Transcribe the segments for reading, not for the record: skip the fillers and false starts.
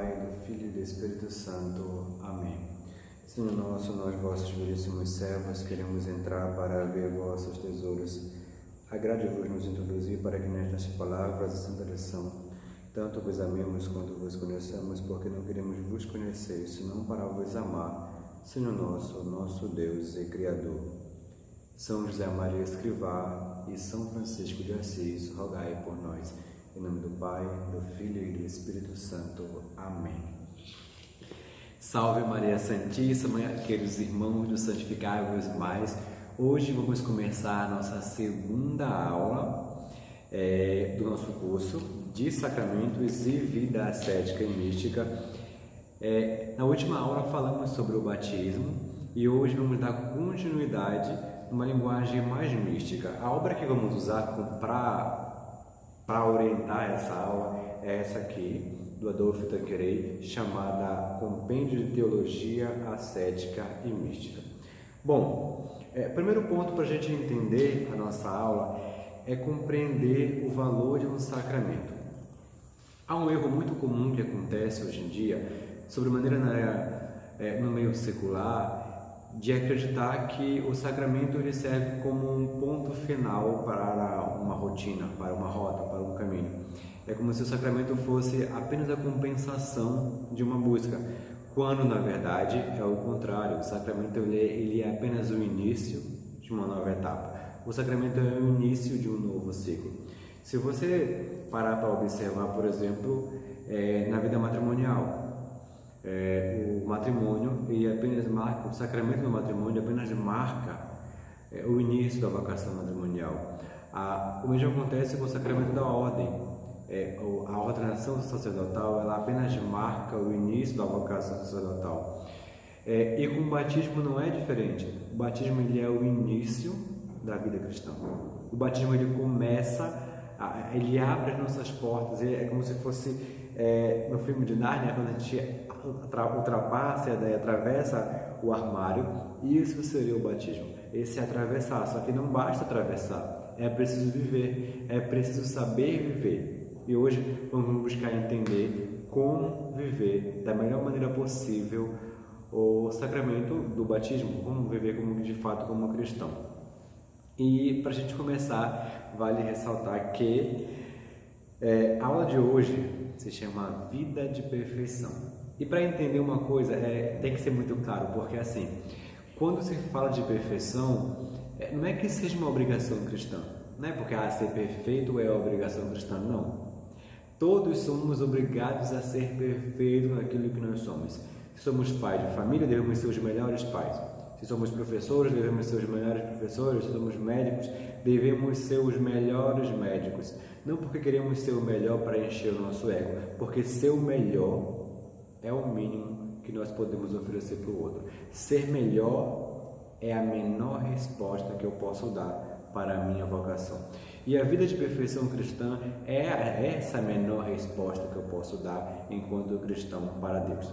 Pai, do Filho e do Espírito Santo. Amém. Senhor nosso, nós, vossos belíssimos servos, queremos entrar para ver vossos tesouros. Agrade-vos nos introduzir para que nestas palavras e santa lição tanto vos amemos quanto vos conheçamos, porque não queremos vos conhecer, senão para vos amar, Senhor nosso Deus e Criador. São José Maria Escrivá e São Francisco de Assis, rogai por nós. Em nome do Pai, do Filho e do Espírito Santo. Amém. Salve Maria Santíssima, queridos irmãos do Santificai-vos Mais. Hoje vamos começar a nossa segunda aula do nosso curso de Sacramentos e Vida Ascética e Mística. Na última aula falamos sobre o batismo e hoje vamos dar continuidade numa linguagem mais mística. A obra que vamos usar para orientar essa aula é essa aqui, do Adolfo Tanqueray, chamada Compêndio de Teologia Ascética e Mística. Bom, primeiro ponto para a gente entender a nossa aula é compreender o valor de um sacramento. Há um erro muito comum que acontece hoje em dia, sobremaneira no meio secular, de acreditar que o sacramento ele serve como um ponto final para uma rotina, para uma rota, para um caminho. É como se o sacramento fosse apenas a compensação de uma busca, quando na verdade é o contrário. O sacramento ele é apenas o início de uma nova etapa. O sacramento é o início de um novo ciclo. Se você parar para observar, por exemplo, na vida matrimonial, o matrimônio ele apenas marca, o sacramento do matrimônio apenas marca o início da vocação matrimonial. O mesmo acontece com o sacramento da ordem. A ordenação sacerdotal ela apenas marca o início da vocação sacerdotal. E com o batismo não é diferente. O batismo ele é o início da vida cristã. O batismo ele começa, ele abre as nossas portas. É como se fosse no filme de Nárnia, quando a gente ultrapassa e atravessa o armário. Isso seria o batismo. Esse é atravessar. Só que não basta atravessar. É preciso viver. É preciso saber viver. E hoje vamos buscar entender como viver da melhor maneira possível o sacramento do batismo, como viver de fato como cristão. E para a gente começar, vale ressaltar que a aula de hoje se chama Vida de Perfeição. E para entender uma coisa, tem que ser muito claro, porque assim, quando se fala de perfeição, não é que seja uma obrigação cristã, não é porque ser perfeito é obrigação cristã, não. Todos somos obrigados a ser perfeitos naquilo que nós somos. Se somos pais de família, devemos ser os melhores pais. Se somos professores, devemos ser os melhores professores. Se somos médicos, devemos ser os melhores médicos. Não porque queremos ser o melhor para encher o nosso ego, porque ser o melhor é o mínimo que nós podemos oferecer para o outro. Ser melhor é a menor resposta que eu posso dar para a minha vocação. E a vida de perfeição cristã é essa menor resposta que eu posso dar enquanto cristão para Deus.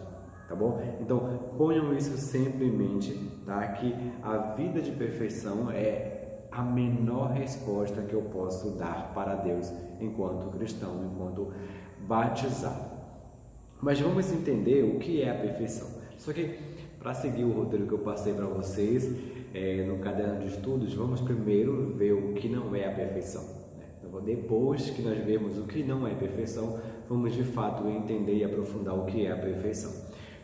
Tá bom? Então, ponham isso sempre em mente, tá? Que a vida de perfeição é a menor resposta que eu posso dar para Deus enquanto cristão, enquanto batizado. Mas vamos entender o que é a perfeição. Só que, para seguir o roteiro que eu passei para vocês no caderno de estudos, vamos primeiro ver o que não é a perfeição. Então, depois que nós vemos o que não é perfeição, vamos de fato entender e aprofundar o que é a perfeição.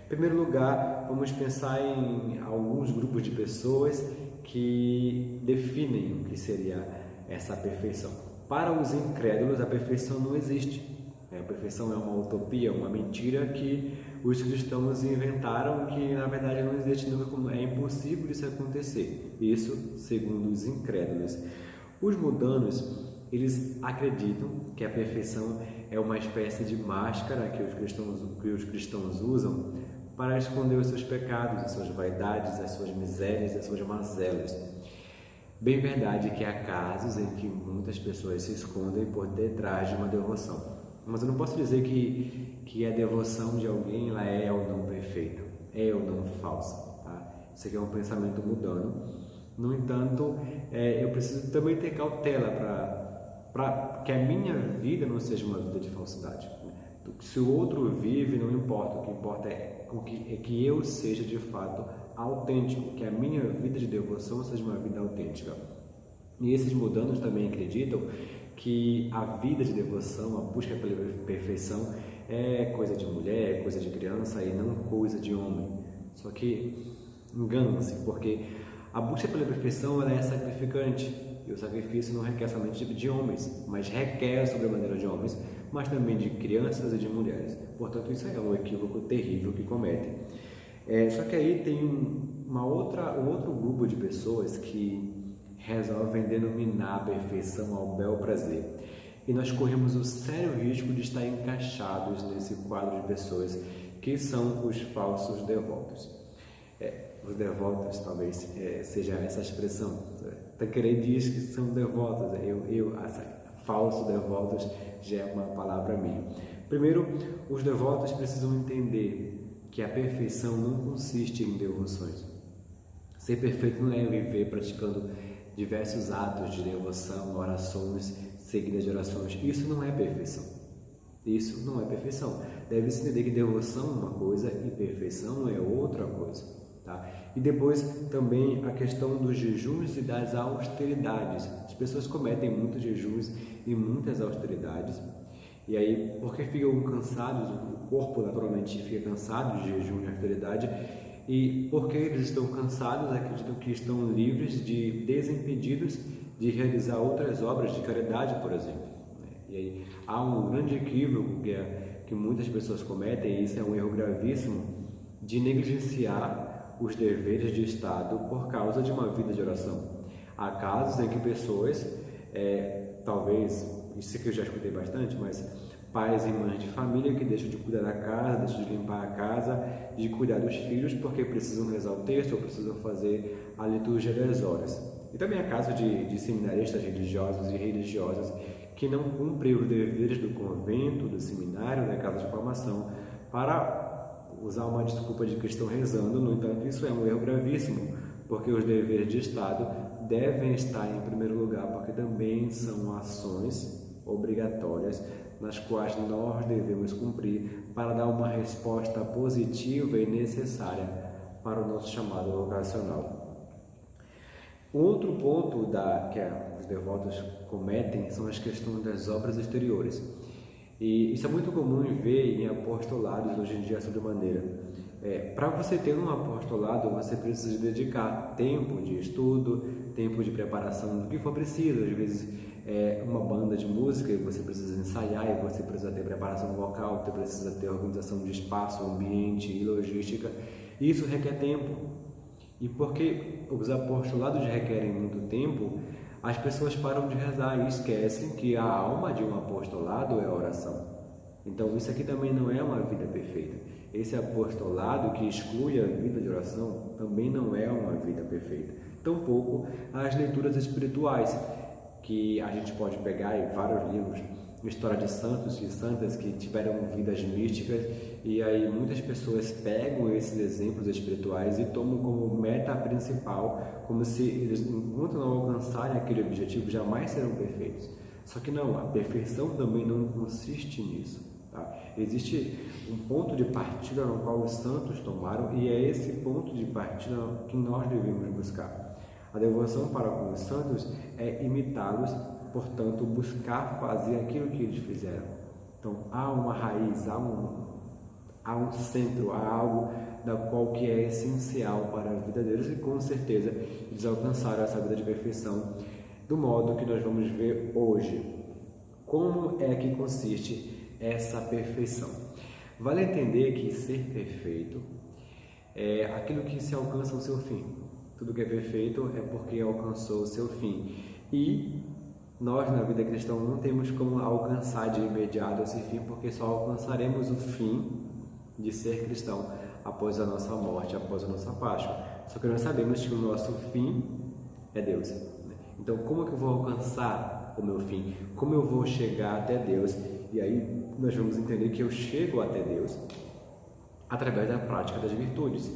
Em primeiro lugar, vamos pensar em alguns grupos de pessoas que definem o que seria essa perfeição. Para os incrédulos, a perfeição não existe. A perfeição é uma utopia, uma mentira que os cristãos inventaram, que na verdade não existe, é impossível isso acontecer. Isso segundo os incrédulos. Os mundanos, eles acreditam que a perfeição é uma espécie de máscara que os cristãos usam para esconder os seus pecados, as suas vaidades, as suas misérias, as suas mazelas. Bem verdade que há casos em que muitas pessoas se escondem por detrás de uma devoção. Mas eu não posso dizer que a devoção de alguém ela é ou não perfeita, é ou não falsa. Tá? Isso aqui é um pensamento mudando. No entanto, eu preciso também ter cautela para que a minha vida não seja uma vida de falsidade. Se o outro vive, não importa. O que importa é que eu seja de fato autêntico, que a minha vida de devoção seja uma vida autêntica. E esses mudanos também acreditam que a vida de devoção, a busca pela perfeição, é coisa de mulher, é coisa de criança e não coisa de homem. Só que engana-se, porque a busca pela perfeição ela é sacrificante. E o sacrifício não requer somente de homens, mas requer sobremaneira de homens, mas também de crianças e de mulheres. Portanto, isso é um equívoco terrível que cometem. Só que aí tem um outro grupo de pessoas que resolvem denominar a perfeição ao bel prazer. E nós corremos o sério risco de estar encaixados nesse quadro de pessoas que são os falsos devotos. Os devotos talvez seja essa expressão. Tanqueray diz que são devotos. Falsos devotos já é uma palavra minha. Primeiro, os devotos precisam entender que a perfeição não consiste em devoções. Ser perfeito não é viver praticando diversos atos de devoção, orações, seguidas de orações. Isso não é perfeição. Isso não é perfeição. Deve-se entender que devoção é uma coisa e perfeição é outra coisa. Tá? E depois também a questão dos jejuns e das austeridades. As pessoas cometem muitos jejuns e muitas austeridades. E aí, porque ficam cansados, o corpo naturalmente fica cansado de jejum e austeridade. E porque eles estão cansados, acreditam que estão livres desimpedidos de realizar outras obras de caridade, por exemplo. E aí há um grande equívoco que muitas pessoas cometem, e isso é um erro gravíssimo, de negligenciar os deveres de Estado por causa de uma vida de oração. Há casos em que pessoas, talvez, isso que eu já escutei bastante, mas pais e mães de família que deixam de cuidar da casa, deixam de limpar a casa, de cuidar dos filhos porque precisam rezar o texto ou precisam fazer a liturgia das horas. E também há casos de seminaristas religiosos e religiosas que não cumprem os deveres do convento, do seminário, da casa de formação, para usar uma desculpa de que estão rezando. No entanto, isso é um erro gravíssimo, porque os deveres de Estado devem estar em primeiro lugar, porque também são ações obrigatórias nas quais nós devemos cumprir para dar uma resposta positiva e necessária para o nosso chamado vocacional. Outro ponto que os devotos cometem são as questões das obras exteriores. E isso é muito comum ver em apostolados hoje em dia sobremaneira. Para você ter um apostolado, você precisa dedicar tempo de estudo, tempo de preparação do que for preciso. Às vezes, uma banda de música, você precisa ensaiar, e você precisa ter preparação vocal, você precisa ter organização de espaço, ambiente e logística. Isso requer tempo. E porque os apostolados requerem muito tempo, as pessoas param de rezar e esquecem que a alma de um apostolado é a oração. Então isso aqui também não é uma vida perfeita. Esse apostolado que exclui a vida de oração também não é uma vida perfeita. Tampouco as leituras espirituais, que a gente pode pegar em vários livros, história de santos e santas que tiveram vidas místicas, e aí muitas pessoas pegam esses exemplos espirituais e tomam como meta principal, como se eles, enquanto não alcançarem aquele objetivo, jamais serão perfeitos. Só que não, a perfeição também não consiste nisso. Tá? Existe um ponto de partida no qual os santos tomaram, e é esse ponto de partida que nós devemos buscar. A devoção para com os santos é imitá-los, portanto, buscar fazer aquilo que eles fizeram. Então, há uma raiz, há um centro, há algo da qual que é essencial para a vida deles, e com certeza eles alcançaram essa vida de perfeição do modo que nós vamos ver hoje. Como é que consiste essa perfeição? Vale entender que ser perfeito é aquilo que se alcança o seu fim. Tudo que é perfeito é porque alcançou o seu fim. E nós, na vida cristã, não temos como alcançar de imediato esse fim, porque só alcançaremos o fim de ser cristão após a nossa morte, após a nossa Páscoa. Só que nós sabemos que o nosso fim é Deus. Então, como que eu vou alcançar o meu fim? Como eu vou chegar até Deus? E aí nós vamos entender que eu chego até Deus através da prática das virtudes.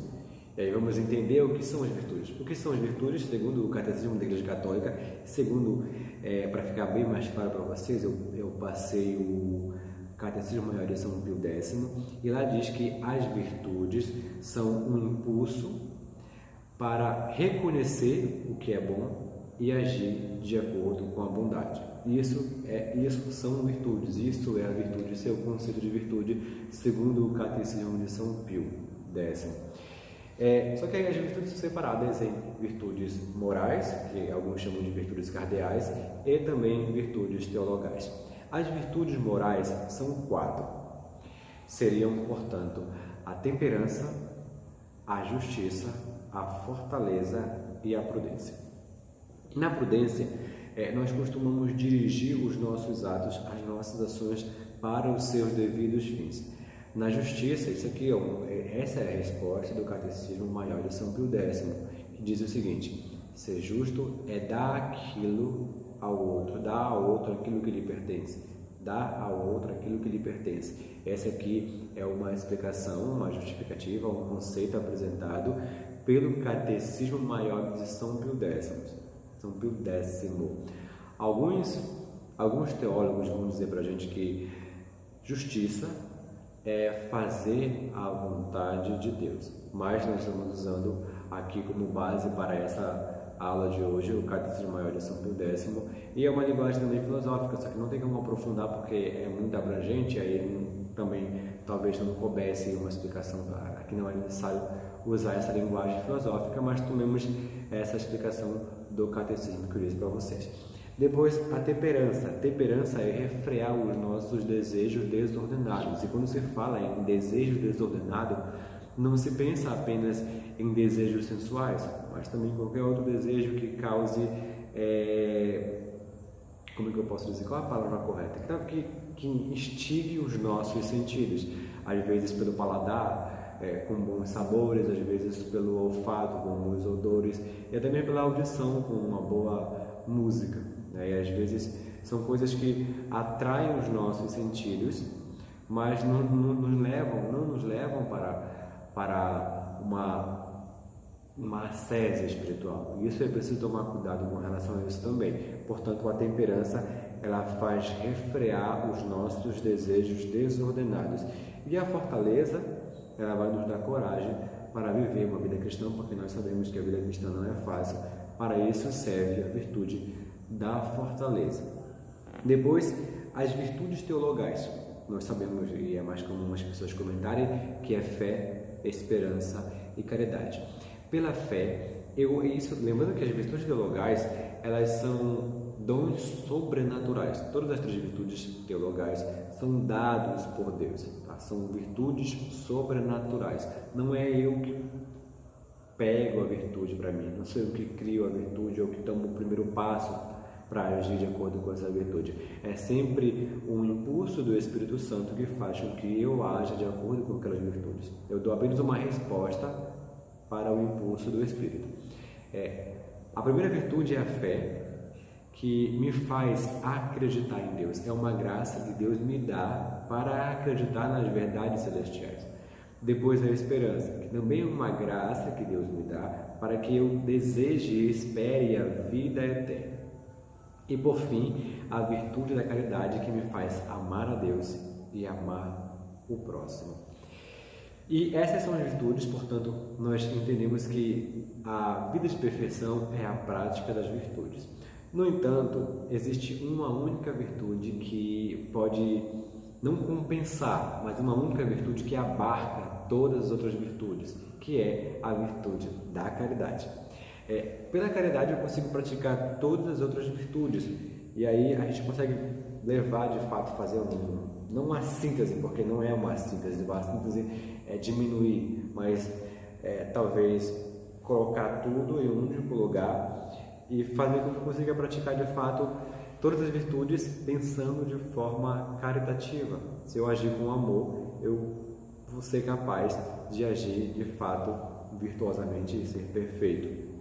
E aí vamos entender o que são as virtudes. O que são as virtudes, segundo o Catecismo da Igreja Católica, segundo, para ficar bem mais claro para vocês, eu passei o Catecismo Maior de São Pio X, e lá diz que as virtudes são um impulso para reconhecer o que é bom e agir de acordo com a bondade. Isso são virtudes, isso é a virtude, esse é o conceito de virtude segundo o Catecismo de São Pio X. Só que as virtudes são separadas em virtudes morais, que alguns chamam de virtudes cardeais, e também virtudes teologais. As virtudes morais são 4. Seriam, portanto, a temperança, a justiça, a fortaleza e a prudência. Na prudência, nós costumamos dirigir os nossos atos, as nossas ações para os seus devidos fins. Na justiça, essa é a resposta do Catecismo Maior de São Pio X, que diz o seguinte: ser justo é dar ao outro aquilo que lhe pertence. Dar ao outro aquilo que lhe pertence. Essa aqui é uma explicação, uma justificativa, um conceito apresentado pelo Catecismo Maior de São Pio X. São Pio X. Alguns teólogos vão dizer para a gente que justiça é fazer a vontade de Deus, mas nós estamos usando aqui como base para essa aula de hoje o Catecismo Maior de São Pio X, e é uma linguagem também filosófica, só que não tem como aprofundar porque é muito abrangente, aí também talvez não coubesse uma explicação, aqui não é necessário usar essa linguagem filosófica, mas tomemos essa explicação do Catecismo que eu disse para vocês. Depois, a temperança. A temperança é refrear os nossos desejos desordenados. E quando se fala em desejo desordenado, não se pensa apenas em desejos sensuais, mas também qualquer outro desejo que cause, como é que eu posso dizer? Qual é a palavra correta? Que instigue os nossos sentidos. Às vezes pelo paladar, com bons sabores, às vezes pelo olfato, com bons odores, e até mesmo pela audição, com uma boa música. E às vezes são coisas que atraem os nossos sentidos, mas não nos levam para uma ascese espiritual. Isso é preciso tomar cuidado com relação a isso também. Portanto, a temperança, ela faz refrear os nossos desejos desordenados. E a fortaleza, ela vai nos dar coragem para viver uma vida cristã, porque nós sabemos que a vida cristã não é fácil. Para isso serve a virtude da fortaleza. Depois, as virtudes teologais. Nós sabemos, e é mais comum as pessoas comentarem, que é fé, esperança e caridade. Pela fé, lembrando que as virtudes teologais, elas são dons sobrenaturais. Todas as 3 virtudes teologais são dados por Deus, tá? São virtudes sobrenaturais. Não é eu que pego a virtude para mim, não sou eu que crio a virtude ou que tomo o primeiro passo para agir de acordo com essa virtude. É sempre um impulso do Espírito Santo que faz com que eu haja de acordo com aquelas virtudes. Eu dou apenas uma resposta para o impulso do Espírito. A primeira virtude é a fé, que me faz acreditar em Deus. É uma graça que Deus me dá para acreditar nas verdades celestiais. Depois a esperança, que também é uma graça que Deus me dá para que eu deseje e espere a vida eterna. E por fim, a virtude da caridade, que me faz amar a Deus e amar o próximo. E essas são as virtudes, portanto, nós entendemos que a vida de perfeição é a prática das virtudes. No entanto, existe uma única virtude que pode não compensar, mas uma única virtude que abarca todas as outras virtudes, que é a virtude da caridade. Pela caridade eu consigo praticar todas as outras virtudes, e aí a gente consegue levar, de fato, fazer não uma síntese, porque não é uma síntese, a síntese é diminuir, mas talvez colocar tudo em um único lugar e fazer com que eu consiga praticar, de fato, todas as virtudes pensando de forma caritativa. Se eu agir com amor, eu vou ser capaz de agir, de fato, virtuosamente e ser perfeito.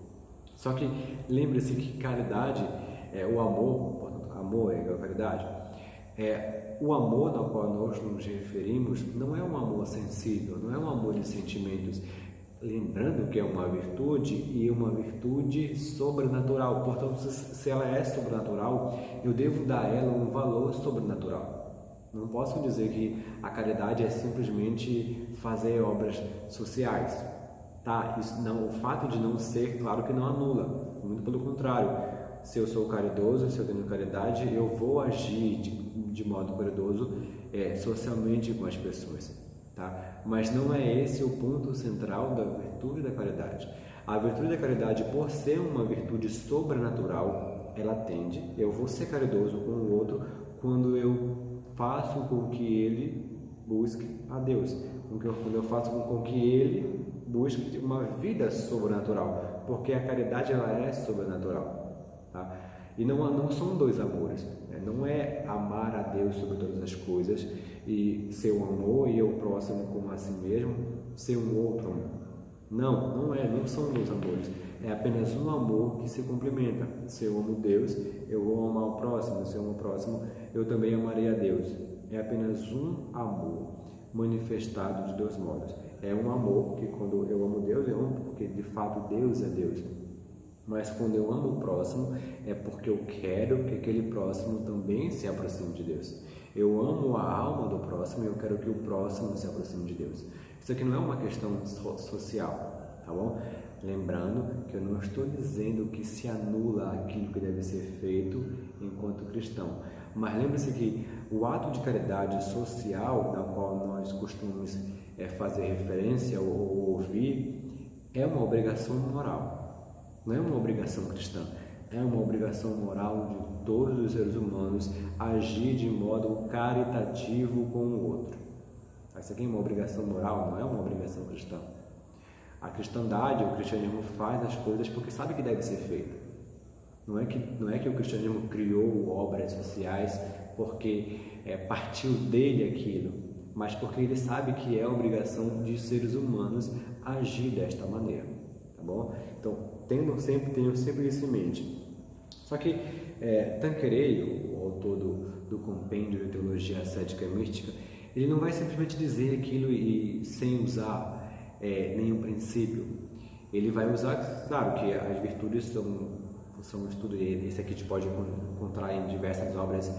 Só que lembre-se que caridade é o amor, portanto, amor é igual a caridade. O amor ao qual nós nos referimos não é um amor sensível, não é um amor de sentimentos. Lembrando que é uma virtude e uma virtude sobrenatural. Portanto, se ela é sobrenatural, eu devo dar a ela um valor sobrenatural. Não posso dizer que a caridade é simplesmente fazer obras sociais, tá? Isso não, o fato de não ser, claro que não anula, muito pelo contrário. Se eu sou caridoso, se eu tenho caridade, eu vou agir de modo caridoso socialmente com as pessoas, tá? Mas não é esse o ponto central da virtude da caridade. A virtude da caridade, por ser uma virtude sobrenatural, ela tende, eu vou ser caridoso com o outro quando eu faço com que ele busque a Deus, quando eu faço com que ele busque uma vida sobrenatural, porque a caridade ela é sobrenatural, tá? E não são dois amores, né? Não é amar a Deus sobre todas as coisas e ser um amor e o próximo como a si mesmo ser um outro amor. Não são dois amores, é apenas um amor que se complementa. Se eu amo Deus, eu vou amar o próximo. Se eu amo o próximo, eu também amarei a Deus. É apenas um amor manifestado de dois modos. É um amor que quando eu amo Deus, eu amo porque de fato Deus é Deus. Mas quando eu amo o próximo, é porque eu quero que aquele próximo também se aproxime de Deus. Eu amo a alma do próximo e eu quero que o próximo se aproxime de Deus. Isso aqui não é uma questão social, tá bom? Lembrando que eu não estou dizendo que se anula aquilo que deve ser feito enquanto cristão. Mas lembre-se que o ato de caridade social, da qual nós costumamos fazer referência ou ouvir, é uma obrigação moral. Não é uma obrigação cristã, é uma obrigação moral de todos os seres humanos agir de modo caritativo com o outro. Isso aqui é uma obrigação moral, não é uma obrigação cristã. A cristandade, o cristianismo faz as coisas porque sabe que deve ser feito. Não é que o cristianismo criou obras sociais porque partiu dele aquilo, mas porque ele sabe que é obrigação de seres humanos agir desta maneira, tá bom? Então, tenham sempre isso em mente. Só que Tanqueray, o autor do compêndio de teologia ascética e mística, ele não vai simplesmente dizer aquilo e sem usar nenhum princípio. Ele vai usar, claro que as virtudes são um estudo, esse aqui a gente pode encontrar em diversas obras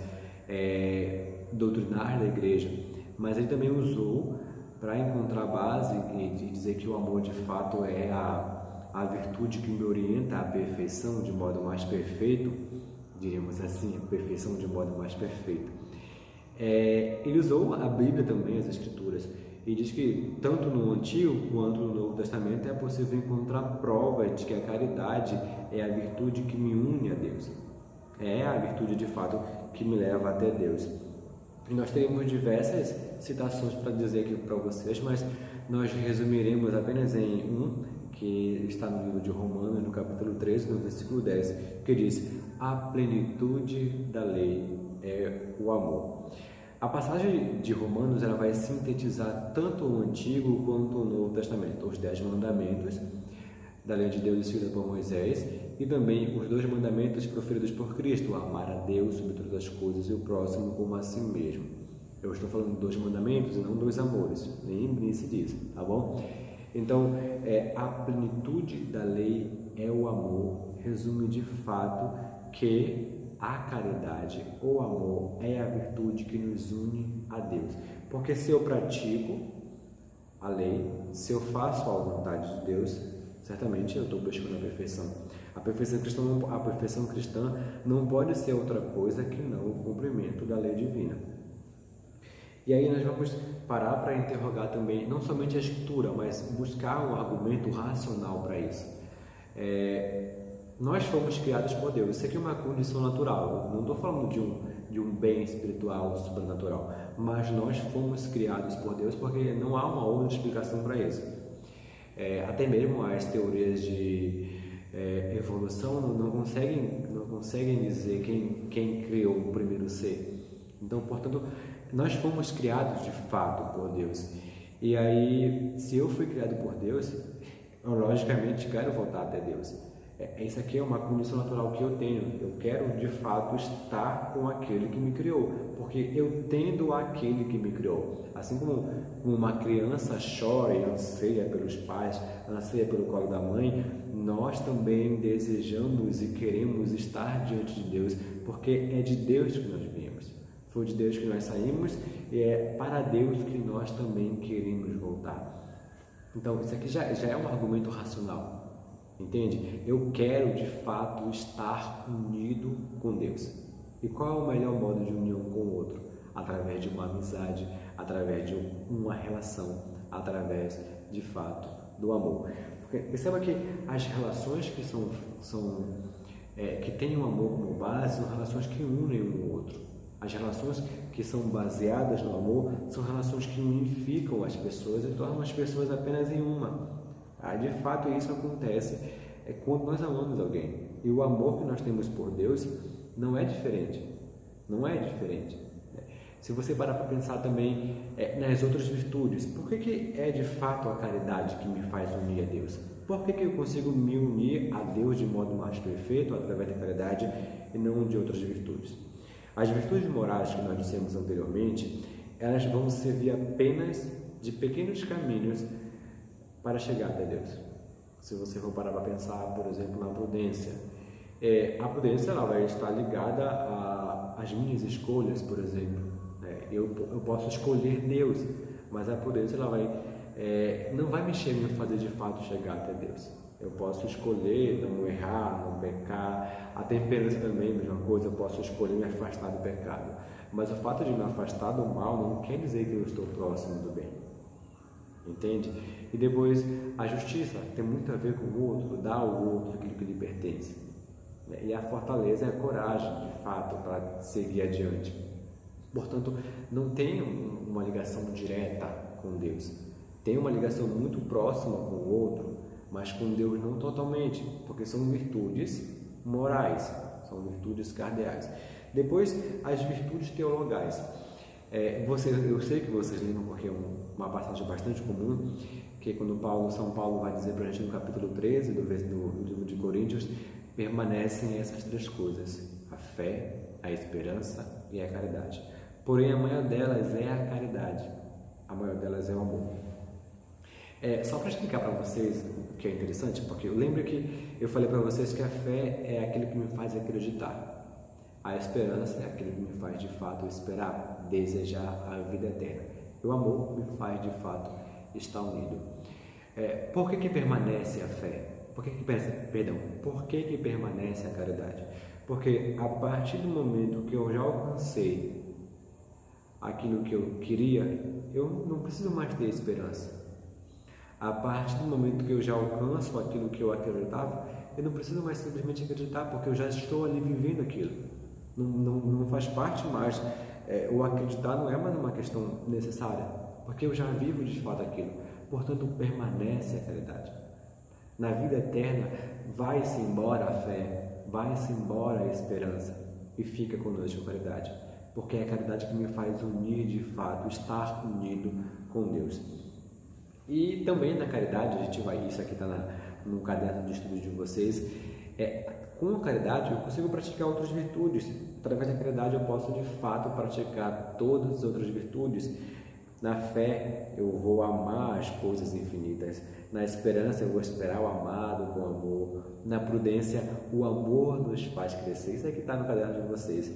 doutrinárias da igreja, mas ele também usou para encontrar base e dizer que o amor de fato é a virtude que me orienta à perfeição de modo mais perfeito, diríamos assim, a perfeição de modo mais perfeito. Ele usou a Bíblia também, as Escrituras, e diz que tanto no Antigo quanto no Novo Testamento é possível encontrar provas de que a caridade é a virtude que me une a Deus. É a virtude de fato que me leva até Deus. E nós teremos diversas citações para dizer aqui para vocês, mas nós resumiremos apenas em que está no livro de Romanos, no capítulo 13, no versículo 10, que diz: a plenitude da lei é o amor. A passagem de Romanos ela vai sintetizar tanto o Antigo quanto o Novo Testamento, os 10 mandamentos da lei de Deus instituída por Moisés e também os 2 mandamentos proferidos por Cristo: amar a Deus sobre todas as coisas e o próximo como a si mesmo. Eu estou falando de 2 mandamentos e não 2 amores, lembre-se disso, tá bom? Então, a plenitude da lei é o amor, resume de fato que a caridade ou amor é a virtude que nos une a Deus. Porque se eu pratico a lei, se eu faço a vontade de Deus, certamente eu estou buscando a perfeição. A perfeição cristã não pode ser outra coisa que não o cumprimento da lei divina. E aí nós vamos parar para interrogar também, não somente a Escritura, mas buscar um argumento racional para isso. Nós fomos criados por Deus. Isso aqui é uma condição natural. Eu não estou falando de um bem espiritual sobrenatural, mas nós fomos criados por Deus porque não há uma outra explicação para isso. Até mesmo as teorias de evolução não conseguem dizer quem criou o primeiro ser. Então, portanto, nós fomos criados de fato por Deus. E aí, se eu fui criado por Deus, eu logicamente quero voltar até Deus. Isso aqui é uma condição natural que eu tenho. Eu quero de fato estar com aquele que me criou, porque eu tendo aquele que me criou. Assim como uma criança chora e anseia pelos pais, anseia pelo colo da mãe, nós também desejamos e queremos estar diante de Deus, porque é de Deus que nós viemos. Foi de Deus que nós saímos e é para Deus que nós também queremos voltar. Então, isso aqui já é um argumento racional, entende? Eu quero, de fato, estar unido com Deus. E qual é o melhor modo de união com o outro? Através de uma amizade, através de uma relação, através, de fato, do amor. Porque perceba que as relações que que têm o amor como base são relações que unem um ao outro. As relações que são baseadas no amor são relações que unificam as pessoas e tornam as pessoas apenas em uma. De fato, isso acontece quando nós amamos alguém. E o amor que nós temos por Deus não é diferente. Não é diferente. Se você parar para pensar também nas outras virtudes, por que é de fato a caridade que me faz unir a Deus? Por que eu consigo me unir a Deus de modo mais perfeito através da caridade e não de outras virtudes? As virtudes morais que nós dissemos anteriormente, elas vão servir apenas de pequenos caminhos para chegar até Deus. Se você for parar para pensar, por exemplo, na prudência, a prudência ela vai estar ligada às minhas escolhas, por exemplo. Eu posso escolher Deus, mas a prudência ela não vai me fazer de fato chegar até Deus. Eu posso escolher não errar, não pecar. A temperança também é a mesma coisa, eu posso escolher me afastar do pecado. Mas o fato de me afastar do mal não quer dizer que eu estou próximo do bem. Entende? E depois, a justiça tem muito a ver com o outro, dar ao outro aquilo que lhe pertence. E a fortaleza é a coragem, de fato, para seguir adiante. Portanto, não tem uma ligação direta com Deus. Tem uma ligação muito próxima com o outro, mas com Deus não totalmente, porque são virtudes morais, são virtudes cardeais. Depois, as virtudes teologais. Eu sei que vocês lembram, porque é uma passagem bastante comum, que quando São Paulo vai dizer para a gente no capítulo 13 do livro de Coríntios, permanecem essas três coisas: a fé, a esperança e a caridade. Porém, a maior delas é a caridade, a maior delas é o amor. Só para explicar para vocês o que é interessante, porque eu lembro que eu falei para vocês que a fé é aquilo que me faz acreditar. A esperança é aquilo que me faz de fato esperar, desejar a vida eterna. E o amor me faz de fato estar unido. Por que permanece a fé? Por que permanece a caridade? Porque a partir do momento que eu já alcancei aquilo que eu queria, eu não preciso mais ter esperança. A partir do momento que eu já alcanço aquilo que eu acreditava, eu não preciso mais simplesmente acreditar, porque eu já estou ali vivendo aquilo. Não faz parte mais, o acreditar não é mais uma questão necessária, porque eu já vivo de fato aquilo. Portanto, permanece a caridade. Na vida eterna, vai-se embora a fé, vai-se embora a esperança e fica conosco a caridade, porque é a caridade que me faz unir de fato, estar unido com Deus. E também na caridade, isso aqui está no caderno de estudo de vocês, com a caridade eu consigo praticar outras virtudes. Através da caridade eu posso de fato praticar todas as outras virtudes. Na fé eu vou amar as coisas infinitas. Na esperança eu vou esperar o amado com amor. Na prudência o amor nos faz crescer. Isso aqui está no caderno de vocês.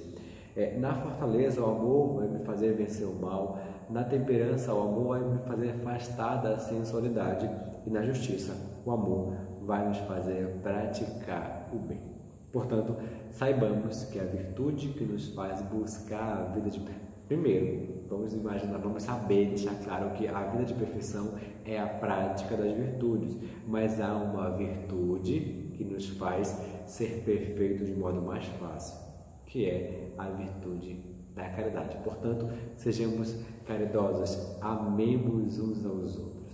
Na fortaleza o amor vai me fazer vencer o mal. Na temperança o amor vai me fazer afastar da sensualidade. E na justiça o amor vai nos fazer praticar o bem. Portanto, saibamos que a virtude que nos faz buscar a vida de... Primeiro, vamos saber, deixar claro que a vida de perfeição é a prática das virtudes, mas há uma virtude que nos faz ser perfeito de modo mais fácil, que é a virtude da caridade. Portanto, sejamos caridosos, amemos uns aos outros.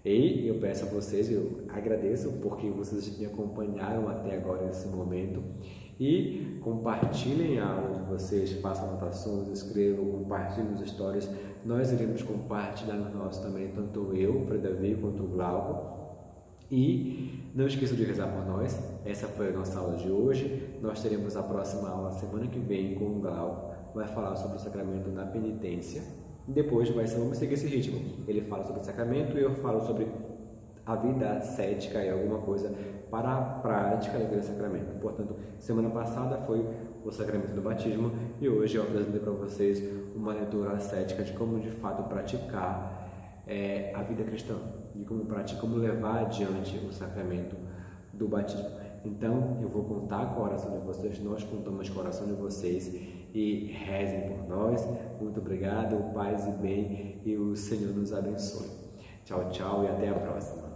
E eu peço a vocês, eu agradeço porque vocês me acompanharam até agora nesse momento, e compartilhem a aula de vocês, façam anotações, escrevam, compartilhem nos stories. Nós iremos compartilhar no nosso também, tanto eu, Frei Davi, quanto o Glauco. E não esqueçam de rezar por nós. Essa foi a nossa aula de hoje. Nós teremos a próxima aula semana que vem com o Glauco. Vai falar sobre o sacramento da penitência. Depois vamos seguir esse ritmo. Ele fala sobre o sacramento e eu falo sobre a vida ascética e alguma coisa para a prática daquele sacramento. Portanto, semana passada foi o sacramento do batismo, e hoje eu apresentei para vocês uma leitura ascética de como de fato praticar a vida cristã, de como levar adiante o sacramento do batismo. Então eu vou contar com a oração de vocês, nós contamos com a oração de vocês, e rezem por nós. Muito obrigado, paz e bem, e o Senhor nos abençoe. Tchau, tchau e até a próxima.